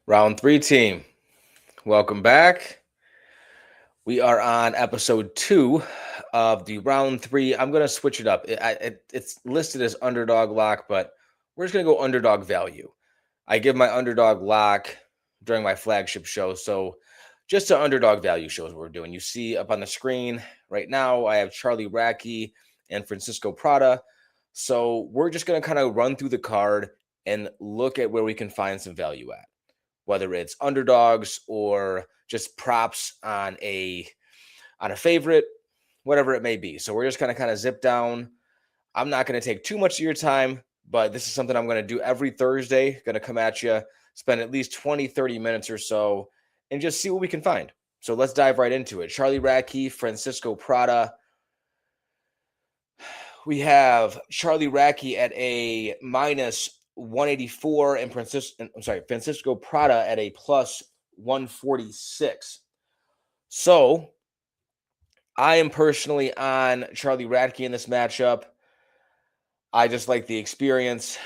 Round three team, welcome back. We are on episode 2 of the round three. I'm going to switch it up. It's listed as underdog lock, but we're just going to go underdog value. I give my underdog lock during my flagship show. So just an underdog value shows what we're doing. You see up on the screen right now, I have Charlie Racky and Francisco Prada. So we're just going to kind of run through the card and look at where we can find some value at, whether it's underdogs or just props on a favorite, whatever it may be. So we're just going to kind of zip down. I'm not going to take too much of your time, but this is something I'm going to do every Thursday. Going to come at you, spend at least 20, 30 minutes or so, and just see what we can find. So let's dive right into it. Charlie Racky, Francisco Prada. We have Charlie Racky at a minus 184 and Francisco Prada at a plus 146. So I am personally on Charlie Racky in this matchup. I just like the experience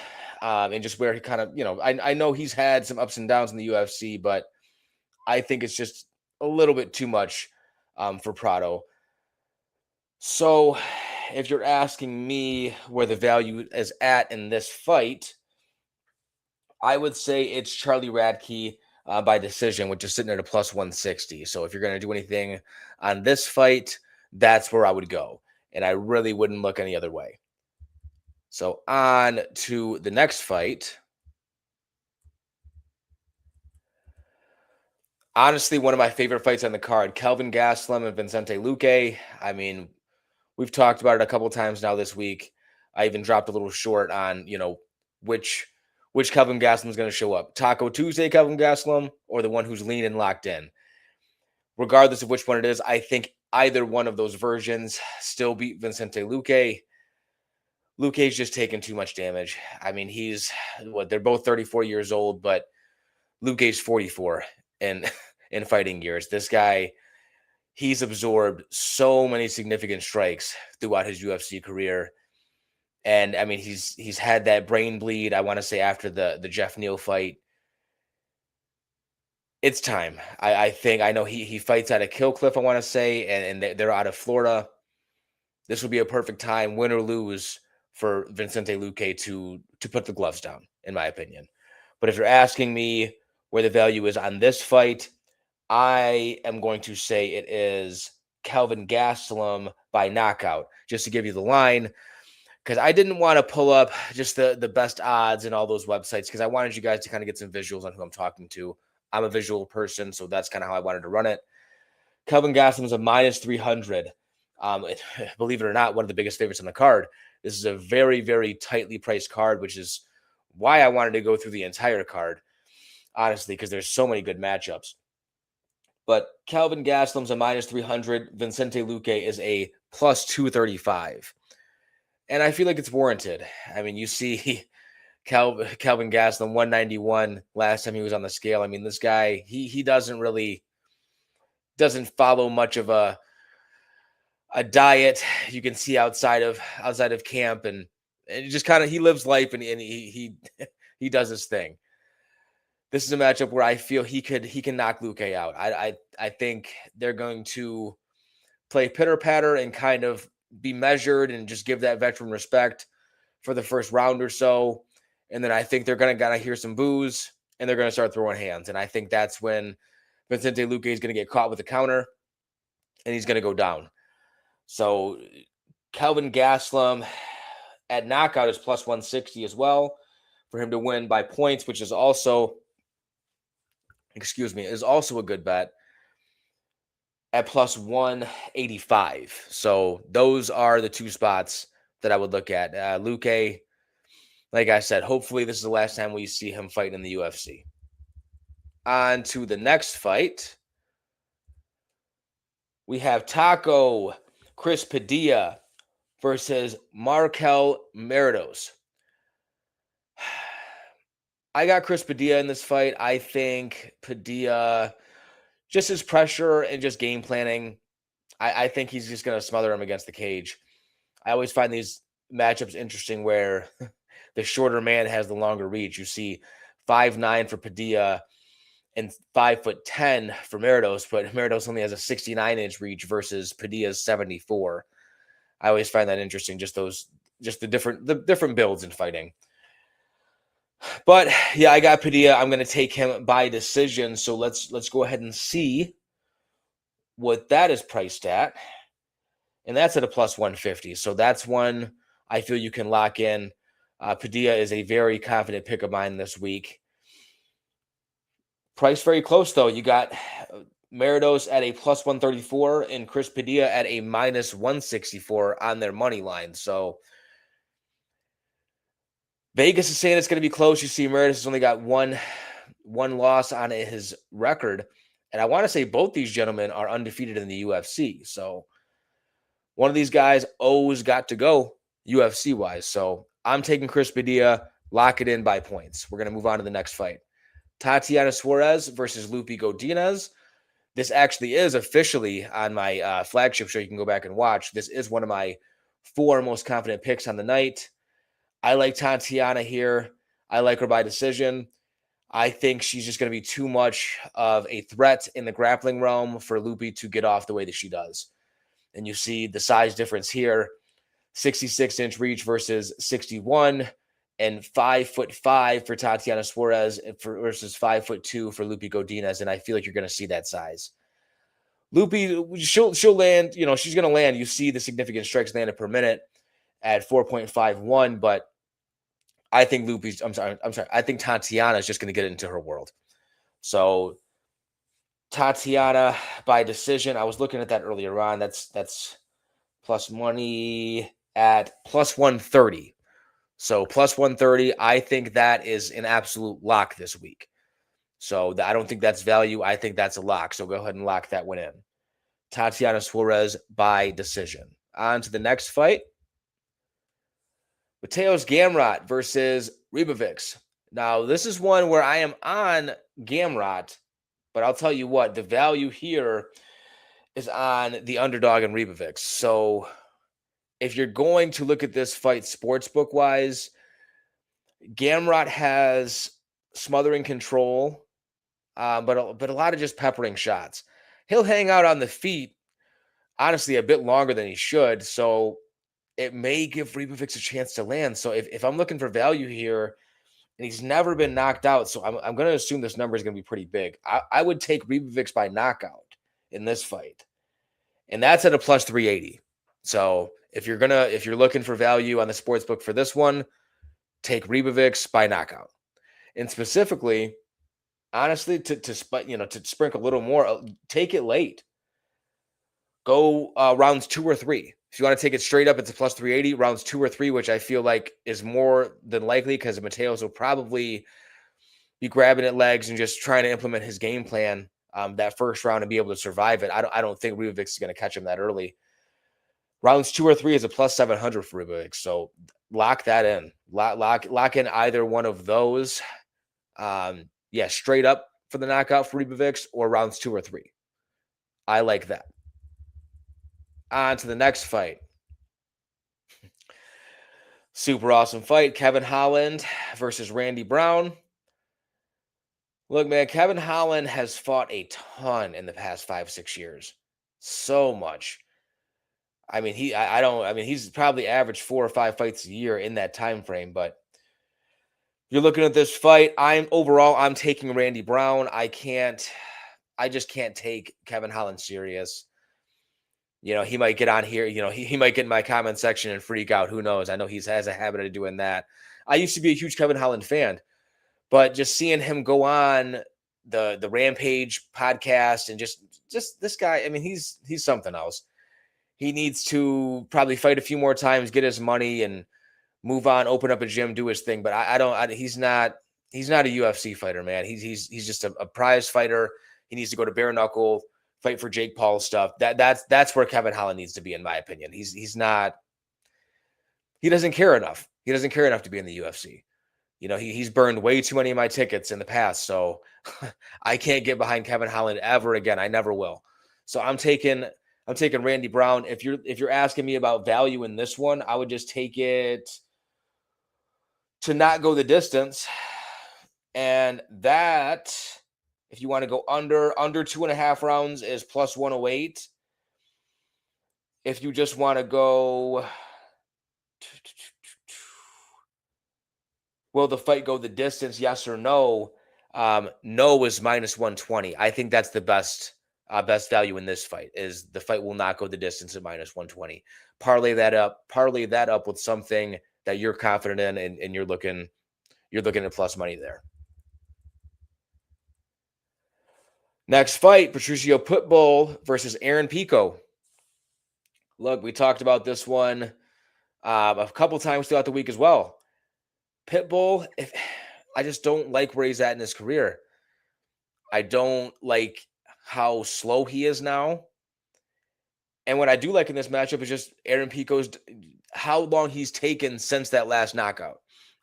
and just where he kind of, I know he's had some ups and downs in the UFC, but I think it's just a little bit too much for Prado. So if you're asking me where the value is at in this fight, I would say it's Charlie Radke by decision, which is sitting at a plus 160. So if you're going to do anything on this fight, that's where I would go. And I really wouldn't look any other way. So on to the next fight. Honestly, one of my favorite fights on the card, Kelvin Gastelum and Vicente Luque. I mean, we've talked about it a couple times now this week. I even dropped a little short on, which Kelvin Gastelum is going to show up. Taco Tuesday Kelvin Gastelum or the one who's lean and locked in. Regardless of which one it is, I think either one of those versions still beat Vicente Luque. Luque's just taken too much damage. I mean, they're both 34 years old, but Luque's 44 in fighting years. This guy, he's absorbed so many significant strikes throughout his UFC career. And I mean, he's had that brain bleed, I want to say, after the Jeff Neal fight. It's time. I know he fights out of Kill Cliff, I want to say, and they're out of Florida. This would be a perfect time, win or lose, for Vicente Luque to put the gloves down, in my opinion. But if you're asking me where the value is on this fight, I am going to say it is Kelvin Gastelum by knockout, just to give you the line, because I didn't want to pull up just the best odds and all those websites, because I wanted you guys to kind of get some visuals on who I'm talking to. I'm a visual person, so that's kind of how I wanted to run it. Kelvin Gastelum is a minus 300. Believe it or not, one of the biggest favorites on the card. This is a very, very tightly priced card, which is why I wanted to go through the entire card, honestly, because there's so many good matchups. But Kelvin Gastelum's a minus 300. Vicente Luque is a plus 235. And I feel like it's warranted. I mean, you see Kelvin Gastelum, 191 last time he was on the scale. I mean, this guy, he doesn't follow much of a diet you can see outside of camp, and just kind of he lives life and he does his thing. This is a matchup where I feel he can knock Luque out. I think they're going to play pitter patter and kind of be measured and just give that veteran respect for the first round or so, and then I think they're going to gotta hear some boos and they're going to start throwing hands, and I think that's when Vicente Luque is going to get caught with a counter and he's going to go down. So Kelvin Gastelum at knockout is plus 160 as well for him to win by points, which is also, a good bet at plus 185. So those are the two spots that I would look at. Luque, like I said, hopefully this is the last time we see him fight in the UFC. On to the next fight. We have Taco Chris Padilla versus Markel Meridos. I got Chris Padilla in this fight. I think Padilla, just his pressure and just game planning, I think he's just going to smother him against the cage. I always find these matchups interesting where the shorter man has the longer reach. You see 5'9" for Padilla and 5'10" for Meridos, but Meridos only has a 69-inch reach versus Padilla's 74. I always find that interesting, just the different builds in fighting. But yeah, I got Padilla. I'm going to take him by decision. So let's go ahead and see what that is priced at. And that's at a plus 150. So that's one I feel you can lock in. Padilla is a very confident pick of mine this week. Price very close, though. You got Meridos at a plus 134 and Chris Padilla at a minus 164 on their money line. So Vegas is saying it's going to be close. You see, Meridos has only got one loss on his record. And I want to say both these gentlemen are undefeated in the UFC. So one of these guys always got to go UFC-wise. So I'm taking Chris Padilla, lock it in by points. We're going to move on to the next fight. Tatiana Suarez versus Lupi Godinez. This actually is officially on my flagship show. You can go back and watch. This is one of my 4 most confident picks on the night. I like Tatiana here. I like her by decision. I think she's just going to be too much of a threat in the grappling realm for Lupi to get off the way that she does. And you see the size difference here, 66-inch reach versus 61, and 5'5" for Tatiana Suarez versus 5'2" for Lupi Godinez. And I feel like you're going to see that size. Lupi, she'll land, she's going to land. You see the significant strikes landed per minute at 4.51, but I think I think Tatiana is just going to get into her world. So Tatiana by decision. I was looking at that earlier on. That's plus money at plus 130. So plus 130, I think that is an absolute lock this week. So I don't think that's value. I think that's a lock. So go ahead and lock that one in. Tatiana Suarez by decision. On to the next fight. Mateos Gamrot versus Ribovics. Now, this is one where I am on Gamrot, but I'll tell you what, the value here is on the underdog and Ribovics. So if you're going to look at this fight sportsbook-wise, Gamrot has smothering control, but a lot of just peppering shots. He'll hang out on the feet, honestly, a bit longer than he should, so it may give Ribovics a chance to land. So if I'm looking for value here, and he's never been knocked out, so I'm going to assume this number is going to be pretty big. I would take Ribovics by knockout in this fight, and that's at a plus 380. So if you're looking for value on the sportsbook for this one, take Ribovics by knockout. And specifically, honestly, to sprinkle a little more, take it late. Go rounds 2 or 3. If you want to take it straight up, it's a plus 380. Rounds 2 or 3, which I feel like is more than likely because Mateos will probably be grabbing at legs and just trying to implement his game plan that first round and be able to survive it. I don't think Ribovics is going to catch him that early. Rounds 2 or 3 is a plus 700 for Ribovics, so lock that in. Lock in either one of those. Straight up for the knockout for Ribovics or rounds 2 or 3. I like that. On to the next fight. Super awesome fight. Kevin Holland versus Randy Brown. Look, man, Kevin Holland has fought a ton in the past 5-6 years. So much. I mean, he's probably averaged 4 or 5 fights a year in that time frame, but you're looking at this fight. I'm taking Randy Brown. I just can't take Kevin Holland serious. He might get on here, he might get in my comment section and freak out. Who knows? I know he has a habit of doing that. I used to be a huge Kevin Holland fan, but just seeing him go on the Rampage podcast and just this guy, I mean, he's something else. He needs to probably fight a few more times, get his money and move on, open up a gym, do his thing. But he's not a UFC fighter, man. He's just a prize fighter. He needs to go to bare knuckle, fight for Jake Paul stuff. That's where Kevin Holland needs to be, in my opinion. He doesn't care enough. He doesn't care enough to be in the UFC. He's burned way too many of my tickets in the past, so I can't get behind Kevin Holland ever again. I never will. So I'm taking Randy Brown. If you're asking me about value in this one, I would just take it to not go the distance, and that If you want to go under 2.5 rounds is plus 108. If you just want to go, will the fight go the distance? Yes or no? No is minus 120. I think that's the best value in this fight. Is the fight will not go the distance at minus 120. Parlay that up with something that you're confident in, and you're looking at plus money there. Next fight, Patricio Pitbull versus Aaron Pico. Look, we talked about this one a couple times throughout the week as well. Pitbull, I just don't like where he's at in his career. I don't like how slow he is now. And what I do like in this matchup is just Aaron Pico's, how long he's taken since that last knockout.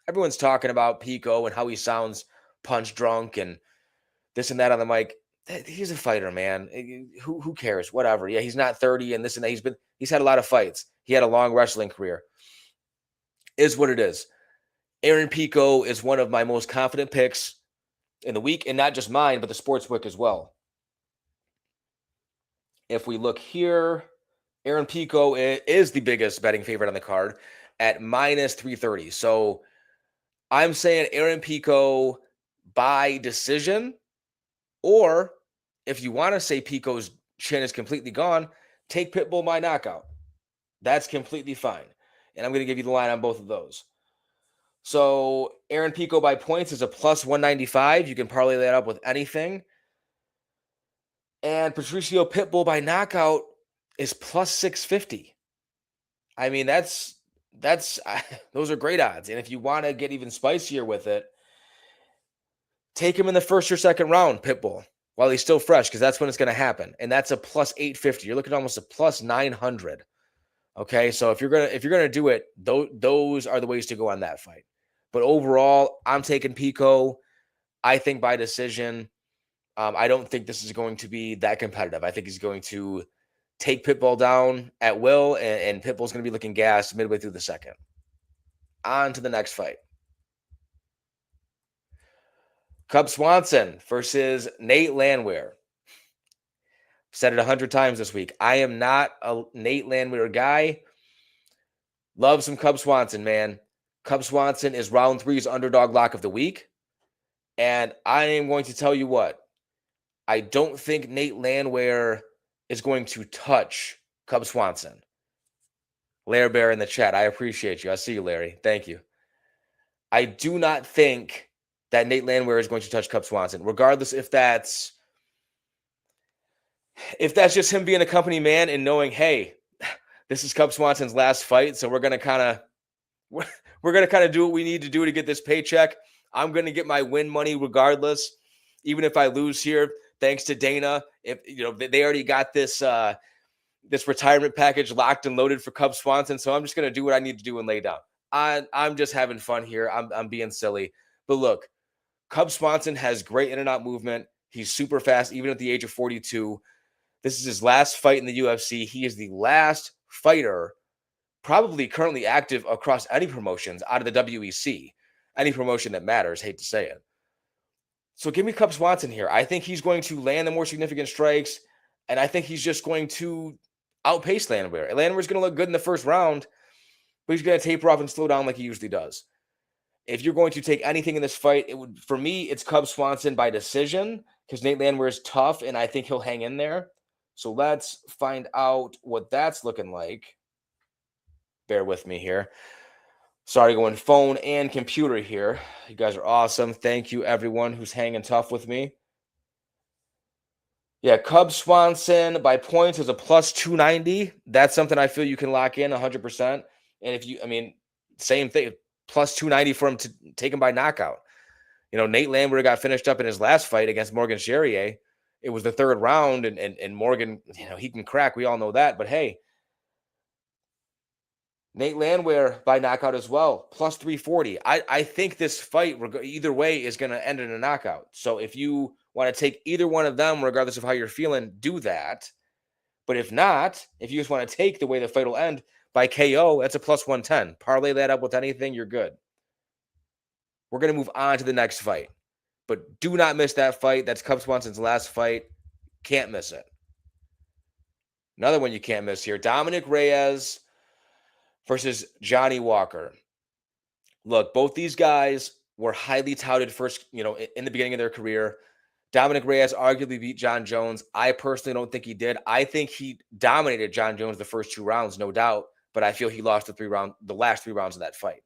Everyone's talking about Pico and how he sounds punch drunk and this and that on the mic. He's a fighter, man. Who cares? Whatever. Yeah, he's not 30 and this and that. He's had a lot of fights. He had a long wrestling career. Is what it is. Aaron Pico is one of my most confident picks in the week, and not just mine, but the sportsbook as well. If we look here, Aaron Pico is the biggest betting favorite on the card at minus 330. So I'm saying Aaron Pico by decision, or if you want to say Pico's chin is completely gone, take Pitbull by knockout. That's completely fine. And I'm going to give you the line on both of those. So Aaron Pico by points is a plus 195. You can parlay that up with anything. And Patricio Pitbull by knockout is plus 650. I mean, that's those are great odds. And if you want to get even spicier with it, take him in the first or second round, Pitbull, while he's still fresh, because that's when it's going to happen. And that's a plus 850. You're looking at almost a plus 900. Okay, so if you're gonna do it, those are the ways to go on that fight. But overall, I'm taking Pico. I think by decision. I don't think this is going to be that competitive. I think he's going to take Pitbull down at will, and Pitbull's going to be looking gassed midway through the second. On to the next fight. Cub Swanson versus Nate Landwehr. Said it 100 times this week. I am not a Nate Landwehr guy. Love some Cub Swanson, man. Cub Swanson is round 3's underdog lock of the week. And I am going to tell you what. I don't think Nate Landwehr is going to touch Cub Swanson. Larry Bear in the chat. I appreciate you. I see you, Larry. Thank you. I do not think that Nate Landwehr is going to touch Cub Swanson, regardless if that's just him being a company man and knowing, hey, this is Cub Swanson's last fight, so we're gonna kind of do what we need to do to get this paycheck. I'm gonna get my win money regardless, even if I lose here. Thanks to Dana, if they already got this this retirement package locked and loaded for Cub Swanson, so I'm just gonna do what I need to do and lay down. I'm just having fun here. I'm being silly, but look, Cub Swanson has great in and out movement. He's super fast, even at the age of 42. This is his last fight in the UFC. He is the last fighter probably currently active across any promotions out of the WEC. Any promotion that matters, hate to say it. So give me Cub Swanson here. I think he's going to land the more significant strikes, and I think he's just going to outpace Landwehr. Landwehr's going to look good in the first round, but he's going to taper off and slow down like he usually does. If you're going to take anything in this fight, for me, it's Cub Swanson by decision, because Nate Landwehr is tough, and I think he'll hang in there. So let's find out what that's looking like. Bear with me here. Sorry, going phone and computer here. You guys are awesome. Thank you, everyone who's hanging tough with me. Yeah, Cub Swanson by points is a plus 290. That's something I feel you can lock in 100%. And same thing, plus 290 for him to take him by knockout. Nate Landwehr got finished up in his last fight against Morgan Charrier. It was the third round, and Morgan, he can crack. We all know that. But hey, Nate Landwehr by knockout as well, plus 340. I think this fight, either way, is going to end in a knockout. So if you want to take either one of them, regardless of how you're feeling, do that. But if not, if you just want to take the way the fight will end by KO, that's a plus 110. Parlay that up with anything, you're good. We're going to move on to the next fight But do not miss that fight. That's Cub Swanson's last fight. Can't miss it. Another one you can't miss here. Dominic Reyes versus Johnny Walker. Look, both these guys were highly touted first, in the beginning of their career. Dominic Reyes arguably beat John Jones. I personally don't think he did. I think he dominated John Jones the first 2 rounds, no doubt, but I feel he lost the last 3 rounds of that fight.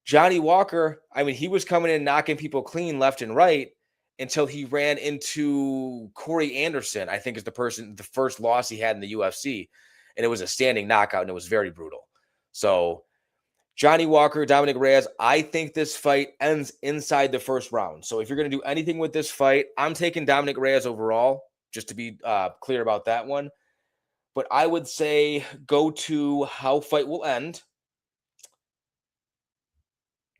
Johnny Walker, I mean, he was coming in knocking people clean left and right until he ran into Corey Anderson, I think is the first loss he had in the UFC, and it was a standing knockout, and it was very brutal. So Johnny Walker, Dominic Reyes, I think this fight ends inside the first round. So if you're going to do anything with this fight, I'm taking Dominic Reyes overall, just to be clear about that one. But I would say go to how fight will end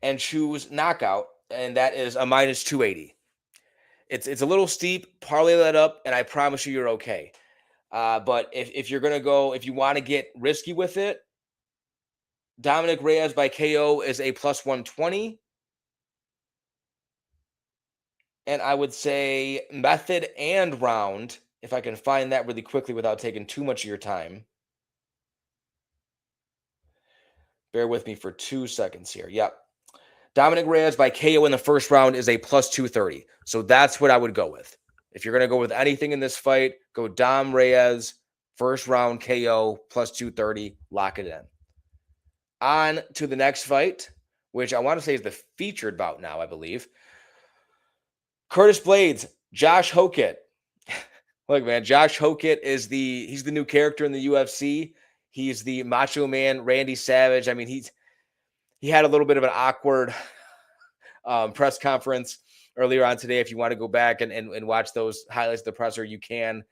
and choose knockout, and that is a minus 280. It's a little steep. Parlay that up, and I promise you're okay. But if you're going to go, if you want to get risky with it, Dominic Reyes by KO is a plus 120. And I would say method and round, if I can find that really quickly without taking too much of your time. Bear with me for 2 seconds here. Yep. Dominic Reyes by KO in the first round is a plus 230. So that's what I would go with. If you're going to go with anything in this fight, go Dom Reyes, first round KO, plus 230, lock it in. On to the next fight, which I want to say is the featured bout now, I believe. Curtis Blades, Josh Hokett. Look, man, Josh Hokett he's the new character in the UFC. He's the Macho Man Randy Savage. I mean, he had a little bit of an awkward press conference earlier on today. If you want to go back and watch those highlights of the presser, you can.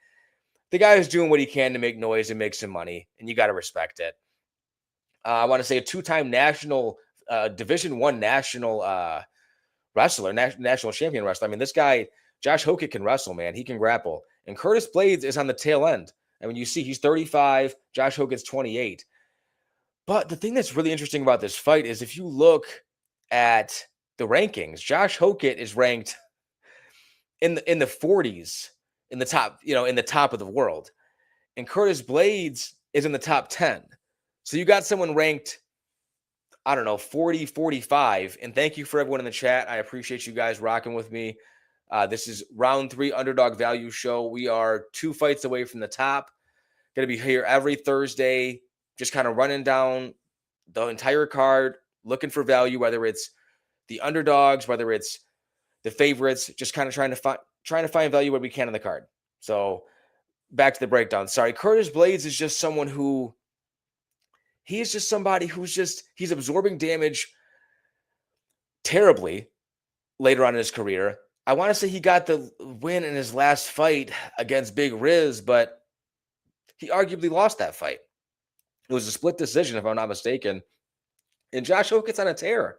The guy is doing what he can to make noise and make some money, and you got to respect it. I want to say a 2-time national, Division I national wrestler, national champion wrestler. I mean, this guy, Josh Hokett, can wrestle, man. He can grapple. And Curtis Blades is on the tail end. I mean, you see he's 35, Josh Hokett's 28. But the thing that's really interesting about this fight is if you look at the rankings, Josh Hokett is ranked in the 40s, in the top of the world. And Curtis Blades is in the top 10. So you got someone ranked, I don't know, 40, 45. And thank you for everyone in the chat. I appreciate you guys rocking with me. This is round 3 Underdog Value Show. We are 2 fights away from the top. Going to be here every Thursday, just kind of running down the entire card, looking for value, whether it's the underdogs, whether it's the favorites, just kind of trying to find value where we can on the card. So back to the breakdown. Sorry, Curtis Blades is just someone who he's just somebody he's absorbing damage terribly later on in his career. I want to say he got the win in his last fight against Big Riz, but he arguably lost that fight. It was a split decision, if I'm not mistaken. And Josh Hokett's on a tear.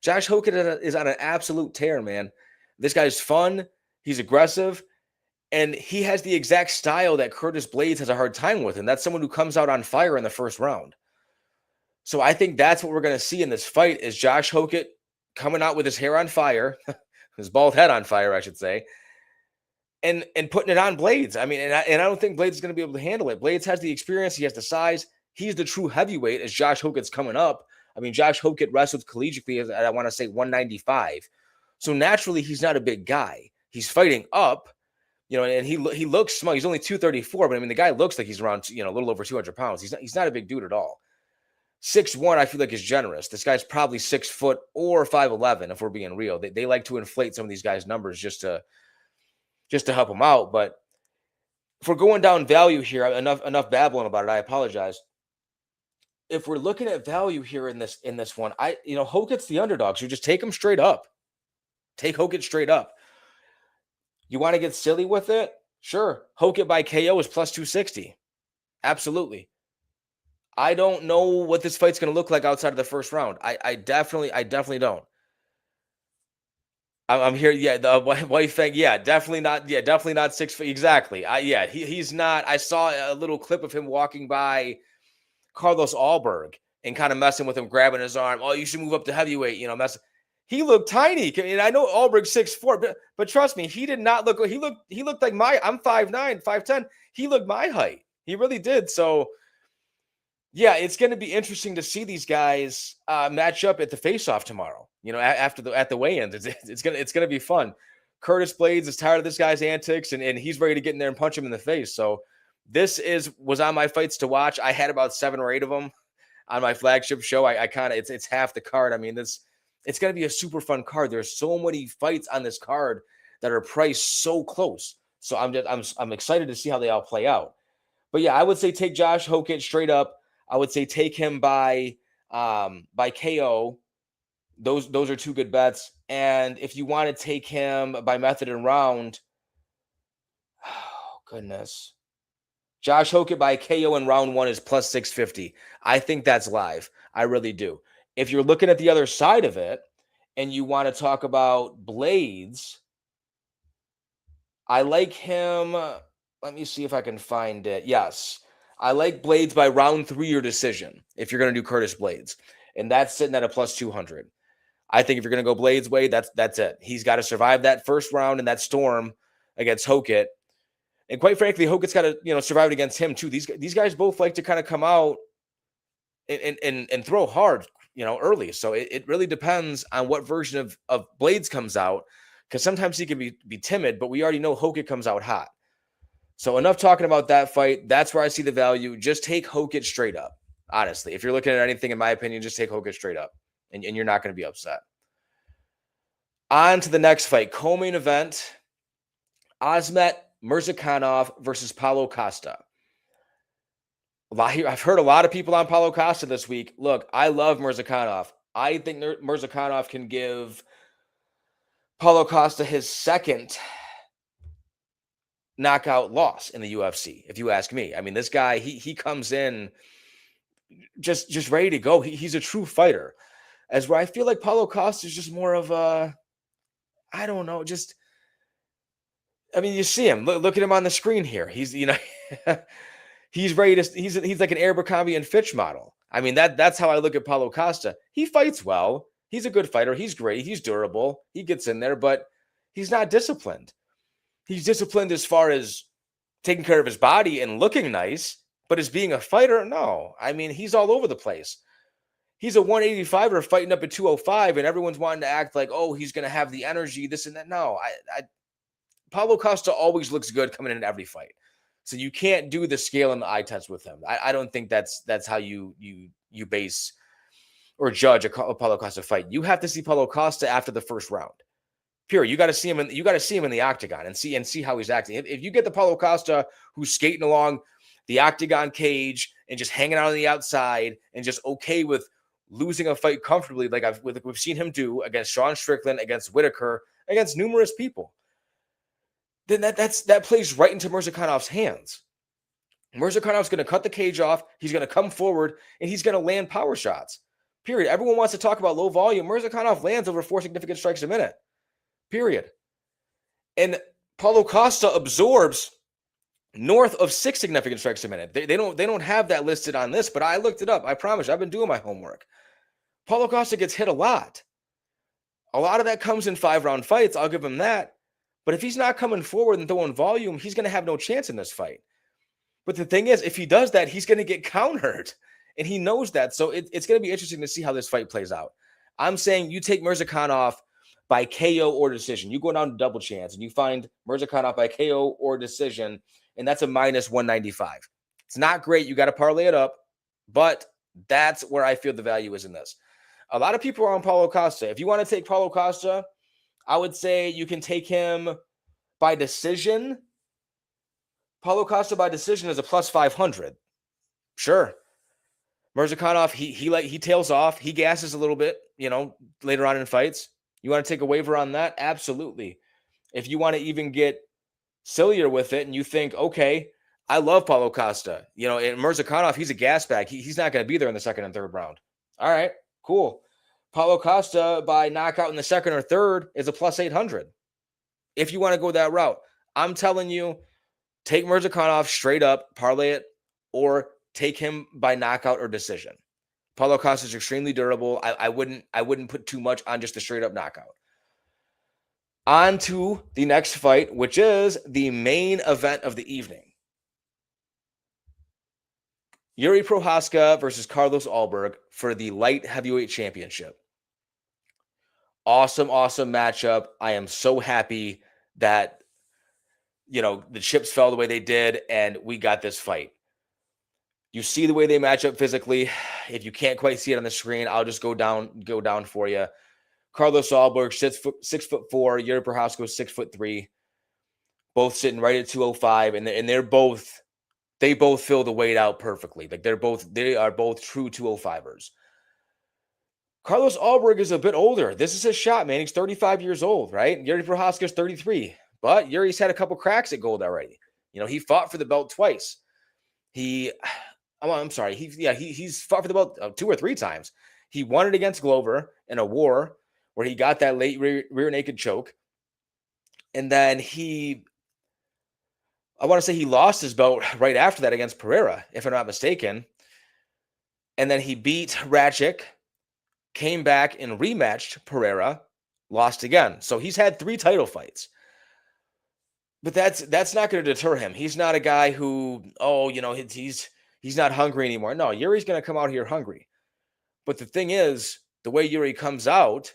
Josh Hokett is on an absolute tear, man. This guy's fun. He's aggressive. And he has the exact style that Curtis Blades has a hard time with. And that's someone who comes out on fire in the first round. So I think that's what we're going to see in this fight is Josh Hokett coming out with his hair on fire, his bald head on fire, I should say, and putting it on Blades. I mean, and I don't think Blades is going to be able to handle it. Blades has the experience. He has the size. He's the true heavyweight as Josh Hokett's coming up. I mean, Josh Hokett wrestled collegiately at, I want to say, 195. So naturally, he's not a big guy. He's fighting up, and he looks small. He's only 234, but I mean, the guy looks like he's around, a little over 200 pounds. He's not a big dude at all. 6'1", I feel like is generous. This guy's probably 6 foot or 5'11", if we're being real. They like to inflate some of these guys' numbers just to help them out. But if we're going down value here, enough babbling about it. I apologize. If we're looking at value here in this one, Hokett's the underdog, so just take him straight up. Take Hokett straight up. You want to get silly with it? Sure. Hokett by KO is plus 260. Absolutely. I don't know what this fight's going to look like outside of the first round. I definitely don't. I'm here. Yeah, the wife thing. Yeah, definitely not. Yeah, definitely not 6 feet. Exactly. He's not. I saw a little clip of him walking by Carlos Alberg and kind of messing with him, grabbing his arm. Oh, you should move up to heavyweight. He looked tiny. And I know Ulbricht's 6'4", but trust me, he did not look. He looked like I'm 5'9", 5'10". He looked my height. He really did. So yeah, it's going to be interesting to see these guys match up at the face-off tomorrow. After at the weigh-ins, it's gonna be fun. Curtis Blades is tired of this guy's antics, and he's ready to get in there and punch him in the face. So this was on my fights to watch. I had about 7 or 8 of them on my flagship show. I kind of it's half the card. I mean, it's going to be a super fun card. There's so many fights on this card that are priced so close. So I'm excited to see how they all play out. But yeah, I would say take Josh Hokett straight up. I would say take him by KO. Those are 2 good bets. And if you want to take him by method and round, oh goodness. Josh Hokett by KO in round 1 is plus 650. I think that's live. I really do. If you're looking at the other side of it and you want to talk about Blades, I like him. Let me see if I can find it. Yes. I like Blades by round 3 or decision if you're going to do Curtis Blades. And that's sitting at a plus 200. I think if you're going to go Blades way, that's it. He's got to survive that first round in that storm against Hokett. And quite frankly, Hokett's got to, survive it against him too. These guys both like to kind of come out and throw hard, early. So it really depends on what version of Blades comes out, because sometimes he can be timid, but we already know Hokett comes out hot. So enough talking about that fight. That's where I see the value. Just take Hokett straight up. Honestly, if you're looking at anything, in my opinion, just take Hokett straight up, and you're not going to be upset. On to the next fight, co-main event: Azmat Mirzakhanov versus Paulo Costa. I've heard a lot of people on Paulo Costa this week. Look, I love Mirzakhanov. I think Mirzakhanov can give Paulo Costa his second knockout loss in the UFC, if you ask me. I mean, this guy, he comes in just ready to go. He's a true fighter. As where I feel like Paulo Costa is just more of a, I don't know, just, I mean, you see him. Look at him on the screen here. He's, he's ready to, he's like an Abercrombie and Fitch model. I mean, that's how I look at Paulo Costa. He fights well. He's a good fighter. He's great. He's durable. He gets in there, but he's not disciplined. He's disciplined as far as taking care of his body and looking nice, but as being a fighter, no. I mean, he's all over the place. He's a 185er fighting up at 205, and everyone's wanting to act like, oh, he's going to have the energy, this and that. No, Paulo Costa always looks good coming in every fight. So you can't do the scale and the eye test with him. I don't think that's how you base or judge a Paulo Costa fight. You have to see Paulo Costa after the first round. Period. You got to see him in the octagon and see how he's acting. If you get the Paulo Costa who's skating along the octagon cage and just hanging out on the outside and just okay with losing a fight comfortably, like we've seen him do against Sean Strickland, against Whitaker, against numerous people, then that plays right into Mirzakhanov's hands. Mirzakhanov's going to cut the cage off. He's going to come forward and he's going to land power shots. Period. Everyone wants to talk about low volume. Mirzakhanov lands over 4 significant strikes a minute. Period. And Paulo Costa absorbs north of 6 significant strikes a minute. They don't have that listed on this, but I looked it up. I promise you, I've been doing my homework. Paulo Costa gets hit a lot. A lot of that comes in 5-round fights. I'll give him that. But if he's not coming forward and throwing volume, he's going to have no chance in this fight. But the thing is, if he does that, he's going to get countered. And he knows that. So it's going to be interesting to see how this fight plays out. I'm saying you take Mirzakhanov by KO or decision. You go down to double chance and you find Mirzakhanov by KO or decision, and that's a minus 195. It's not great. You got to parlay it up, but that's where I feel the value is in this. A lot of people are on Paulo Costa. If you want to take Paulo Costa, I would say you can take him by decision. Paulo Costa by decision is a plus 500. Sure. Mirzakhanov, he tails off. He gasses a little bit, later on in fights. You want to take a waiver on that? Absolutely. If you want to even get sillier with it and you think, okay, I love Paulo Costa, and Mirzakhanov, he's a gas bag. He's not going to be there in the second and third round. All right, cool. Paulo Costa by knockout in the second or third is a plus 800. If you want to go that route, I'm telling you, take Mirzakhanov straight up, parlay it, or take him by knockout or decision. Paulo Costa is extremely durable. I wouldn't put too much on just a straight up knockout. On to the next fight, which is the main event of the evening. Yuri Prohaska versus Carlos Ulberg for the light heavyweight championship. Awesome matchup. I am so happy that the chips fell the way they did and we got this fight. You see the way they match up physically. If you can't quite see it on the screen, I'll just go down for you. Carlos Ulberg, 6'4", Yuri Prohaska 6'3", both sitting right at 205, and they both fill the weight out perfectly. Like they are both true 205ers. Carlos Ulberg is a bit older. This is his shot, man. He's 35 years old, right? Yuri Prohaska is 33, but Yuri's had a couple cracks at gold already. He fought for the belt twice. He's fought for the belt 2 or 3 times. He won it against Glover in a war where he got that late rear naked choke. And then he lost his belt right after that against Pereira, if I'm not mistaken. And then he beat Ratchik, came back and rematched Pereira, lost again. So he's had 3 title fights. But that's not going to deter him. He's not a guy who, he's not hungry anymore. No, Yuri's going to come out here hungry. But the thing is, the way Yuri comes out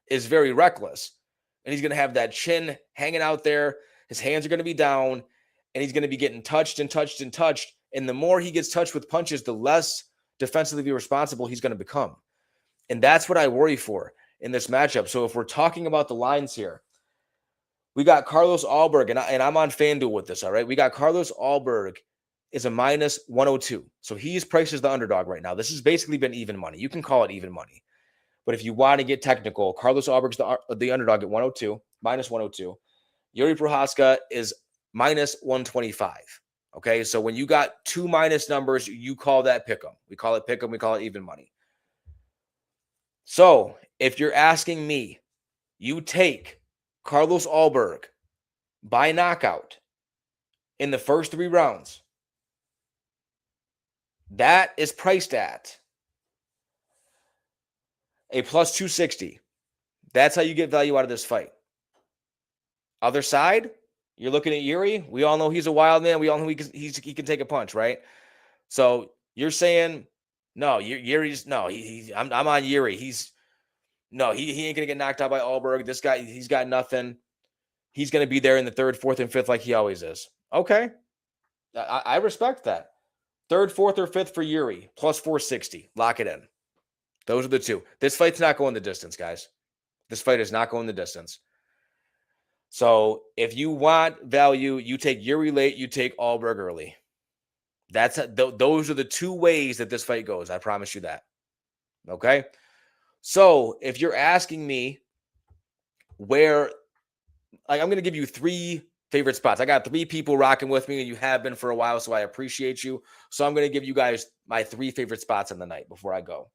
is very reckless. And he's going to have that chin hanging out there. His hands are going to be down. And he's going to be getting touched and touched and touched. And the more he gets touched with punches, the less defensively responsible he's going to become. And that's what I worry for in this matchup. So if we're talking about the lines here, we got Carlos Ulberg, and I'm on FanDuel with this, all right? We got Carlos Ulberg is a minus 102. So he's priced as the underdog right now. This has basically been even money. You can call it even money. But if you want to get technical, Carlos Ulberg's the underdog at 102, minus 102. Yuri Prohaska is minus 125. Okay, so when you got 2 minus numbers, you call that pick'em. We call it pick'em. We call it even money. So if you're asking me, you take Carlos Ulberg by knockout in the first 3 rounds. That is priced at a plus 260. That's how you get value out of this fight. Other side, you're looking at Yuri. We all know he's a wild man. We all know he can take a punch, right? So you're saying, no, Yuri's no. I'm on Yuri. He ain't gonna get knocked out by Ulberg. This guy, he's got nothing. He's gonna be there in the 3rd, 4th, and 5th like he always is. Okay, I respect that. 3rd, 4th, or 5th for Yuri, plus 460. Lock it in. Those are the 2. This fight's not going the distance, guys. This fight is not going the distance. So if you want value, you take Yuri late, you take Ulberg early. Those are the 2 ways that this fight goes. I promise you that. Okay? So if you're asking me where, I'm going to give you 3 favorite spots. I got 3 people rocking with me, and you have been for a while, so I appreciate you. So I'm going to give you guys my 3 favorite spots on the night before I go.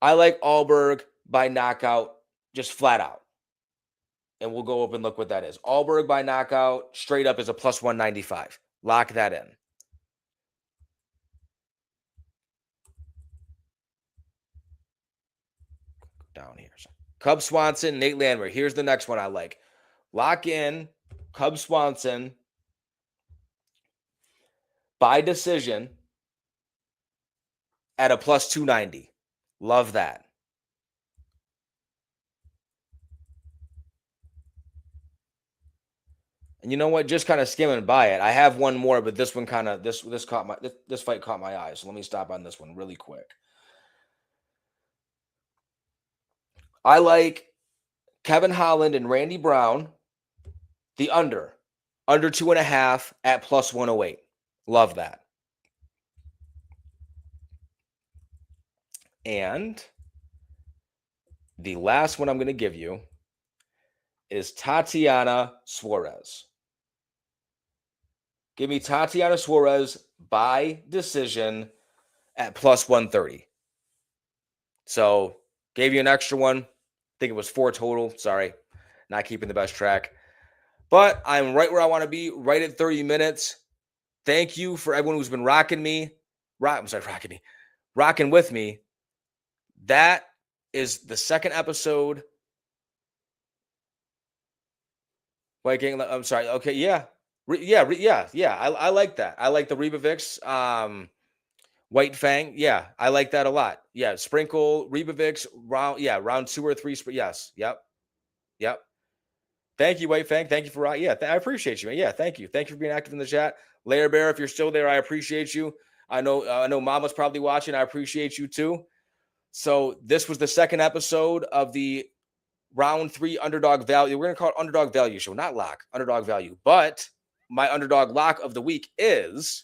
I like Ulberg by knockout, just flat out. And we'll go up and look what that is. Ulberg by knockout, straight up is a plus 195. Lock that in. Down here. Cub Swanson, Nate Landwehr. Here's the next one I like. Lock in Cub Swanson by decision at a plus 290. Love that. And you know what? Just kind of skimming by it. I have one more, but this one kind of this fight caught my eye. So let me stop on this one really quick. I like Kevin Holland and Randy Brown, the under 2.5 at plus 108. Love that. And the last one I'm going to give you is Tatiana Suarez. Give me Tatiana Suarez by decision at plus 130. So gave you an extra one. I think it was 4 total. Sorry, not keeping the best track. But I'm right where I want to be, right at 30 minutes. Thank you for everyone who's been rocking me, I'm sorry, rocking with me. That is the second episode. Viking. I'm sorry. Okay, yeah, yeah. I like that. I like the Reba Vix, White Fang. Yeah, I like that a lot. Yeah, sprinkle Reba Vix round. Yeah, round 2 or 3. Yes. Yep. Yep. Thank you, White Fang. Thank you for yeah. I appreciate you, man. Yeah, thank you. Thank you for being active in the chat. Layer Bear, if you're still there, I appreciate you. I know Mama's probably watching. I appreciate you too. So this was the second episode of the round 3 underdog value. We're gonna call it underdog value show, not lock, underdog value. But my underdog lock of the week is,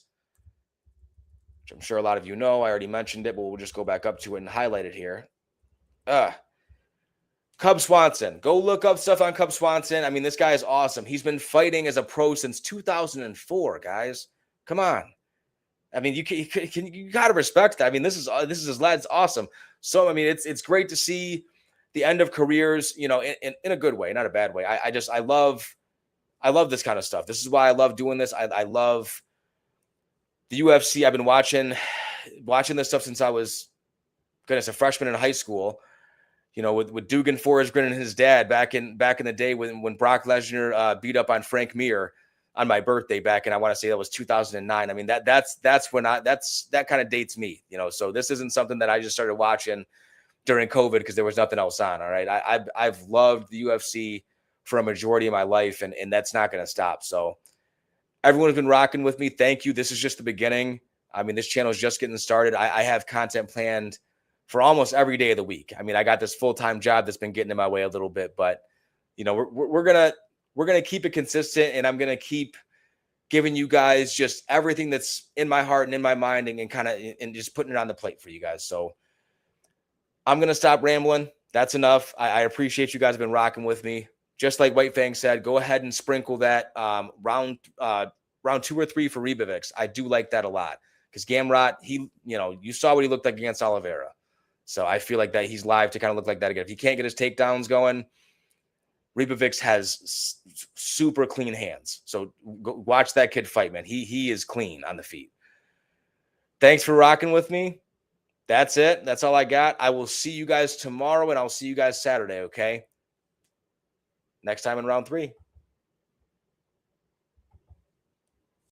which I'm sure a lot of you know, I already mentioned it, but we'll just go back up to it and highlight it here. Cub Swanson. Go look up stuff on Cub Swanson. I mean, this guy is awesome. He's been fighting as a pro since 2004, guys. Come on. I mean, you got to respect that. I mean, this is his lad's awesome. So I mean, it's great to see the end of careers, you know, in a good way, not a bad way. I love this kind of stuff. This is why I love doing this. I love the UFC. I've been watching this stuff since I was, goodness, a freshman in high school. You know, with Dugan Forrest and his dad back in the day when Brock Lesnar beat up on Frank Mir on my birthday back in, I want to say that was 2009. I mean, that's when that kind of dates me, you know. So this isn't something that I just started watching during COVID because there was nothing else on. All right. I've loved the UFC for a majority of my life, and that's not going to stop. So everyone's been rocking with me. Thank you. This is just the beginning. I mean, this channel is just getting started. I have content planned for almost every day of the week. I mean, I got this full-time job that's been getting in my way a little bit, but you know, we're gonna keep it consistent, and I'm gonna keep giving you guys just everything that's in my heart and in my mind, and kind of and just putting it on the plate for you guys. So I'm gonna stop rambling. That's enough. I appreciate you guys have been rocking with me. Just like White Fang said, go ahead and sprinkle that round 2 or 3 for Rebavix. I do like that a lot because Gamrot, you saw what he looked like against Oliveira. So I feel like that he's live to kind of look like that again. If he can't get his takedowns going, Rebavix has super clean hands. So go watch that kid fight, man. He is clean on the feet. Thanks for rocking with me. That's it. That's all I got. I will see you guys tomorrow, and I'll see you guys Saturday, okay? Next time in round 3.